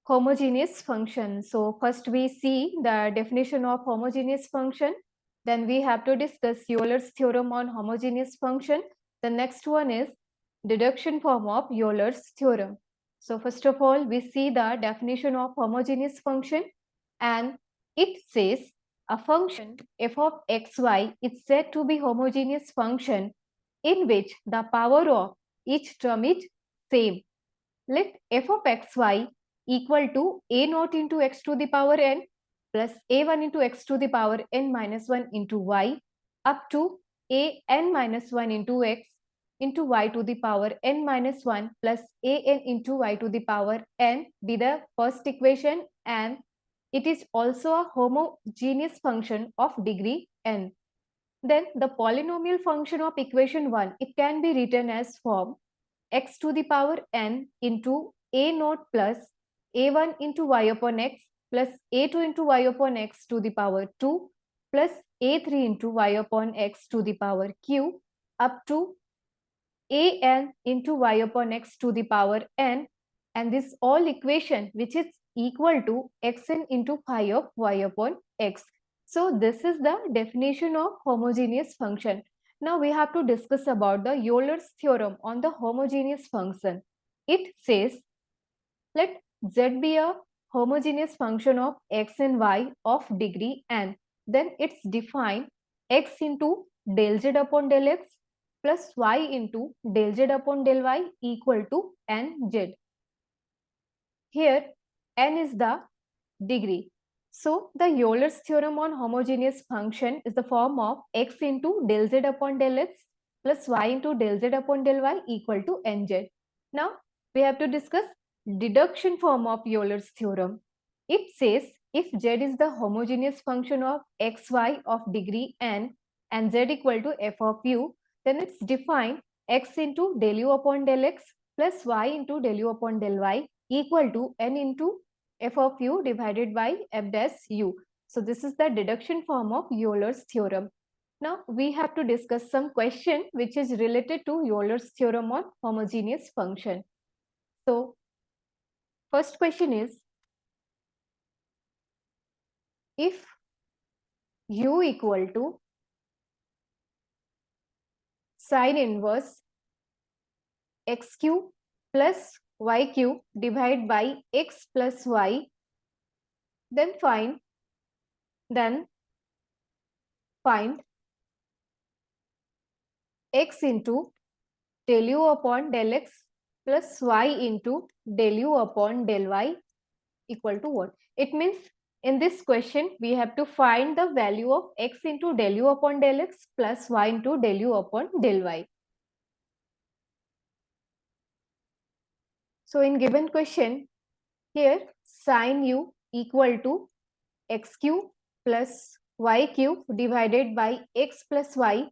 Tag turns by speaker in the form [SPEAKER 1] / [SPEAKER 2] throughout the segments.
[SPEAKER 1] homogeneous function. So first we see the definition of homogeneous function. Then we have to discuss Euler's theorem on homogeneous function. The next one is deduction form of Euler's theorem. So first of all, we see the definition of homogeneous function, and it says a function f of xy is said to be homogeneous function in which the power of each term is same. Let f of xy equal to a naught into x to the power n plus a1 into x to the power n minus 1 into y up to a n minus 1 into x into y to the power n minus 1 plus a n into y to the power n be the first equation, and it is also a homogeneous function of degree n. Then the polynomial function of equation 1, it can be written as form x to the power n into a naught plus a1 into y upon x plus a2 into y upon x to the power 2 plus a3 into y upon x to the power q up to an into y upon x to the power n, and this all equation which is equal to xn into phi of y upon x. So this is the definition of homogeneous function. Now we have to discuss about the Euler's theorem on the homogeneous function. It says, let z be a homogeneous function of x and y of degree n. Then it's defined x into del z upon del x plus y into del z upon del y equal to nz. Here n is the degree. So the Euler's theorem on homogeneous function is the form of x into del z upon del x plus y into del z upon del y equal to nz. Now we have to discuss deduction form of Euler's theorem. It says if z is the homogeneous function of xy of degree n and z equal to f of u, then it's defined x into del u upon del x plus y into del u upon del y equal to n into f of u divided by f dash u. So this is the deduction form of Euler's theorem. Now we have to discuss some question which is related to Euler's theorem on homogeneous function. So first question is, if u equal to sine inverse x cube plus y cube divided by x plus y, then find x into del u upon del x plus y into del u upon del y equal to what? It means in this question we have to find the value of x into del u upon del x plus y into del u upon del y. So in given question, here sine u equal to x cube plus y cube divided by x plus y.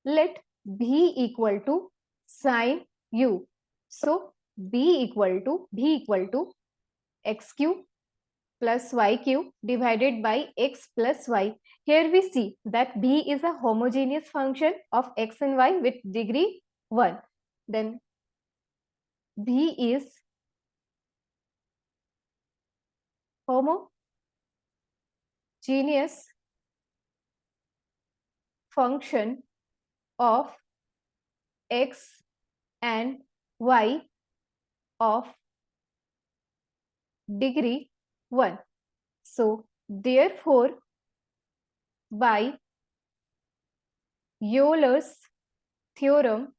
[SPEAKER 1] Let b equal to sine u. So b equal to x cube plus y cube divided by x plus y. Here we see that b is a homogeneous function of x and y with degree 1. Then b is homogeneous function of x and y of degree 1. So therefore by Euler's theorem,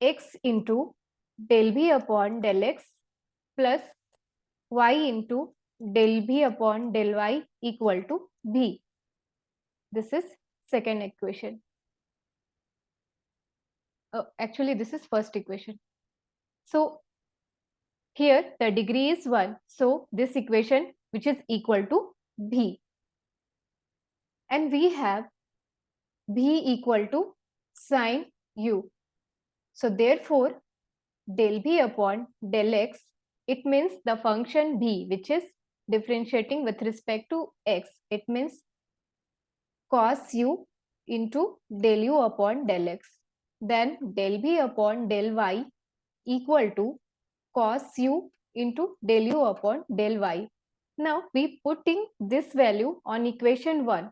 [SPEAKER 1] x into del b upon del x plus y into del b upon del y equal to b. This is second equation. Actually, this is first equation. So here the degree is 1. So this equation which is equal to b. And we have b equal to sine u. So therefore del b upon del x, it means the function b which is differentiating with respect to x. It means cos u into del u upon del x. Then del b upon del y equal to cos u into del u upon del y. Now we putting this value on equation 1.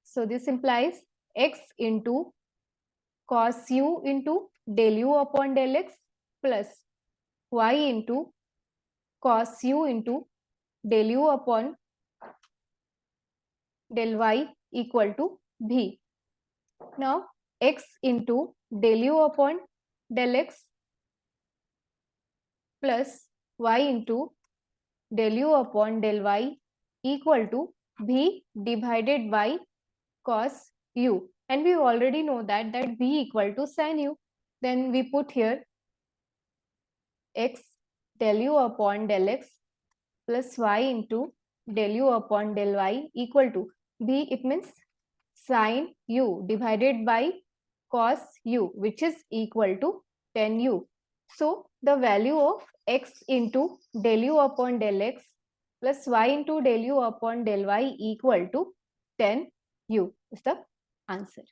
[SPEAKER 1] So this implies x into cos u into del u upon del x plus y into cos u into del u upon del y equal to v. Now x into del u upon del x plus y into del u upon del y equal to v divided by cos u, and we already know that v equal to sin u. Then we put here x del u upon del x plus y into del u upon del y equal to v, it means sin u divided by cos u, which is equal to tan u. So the value of x into del u upon del x plus y into del u upon del y equal to tan u is the answer.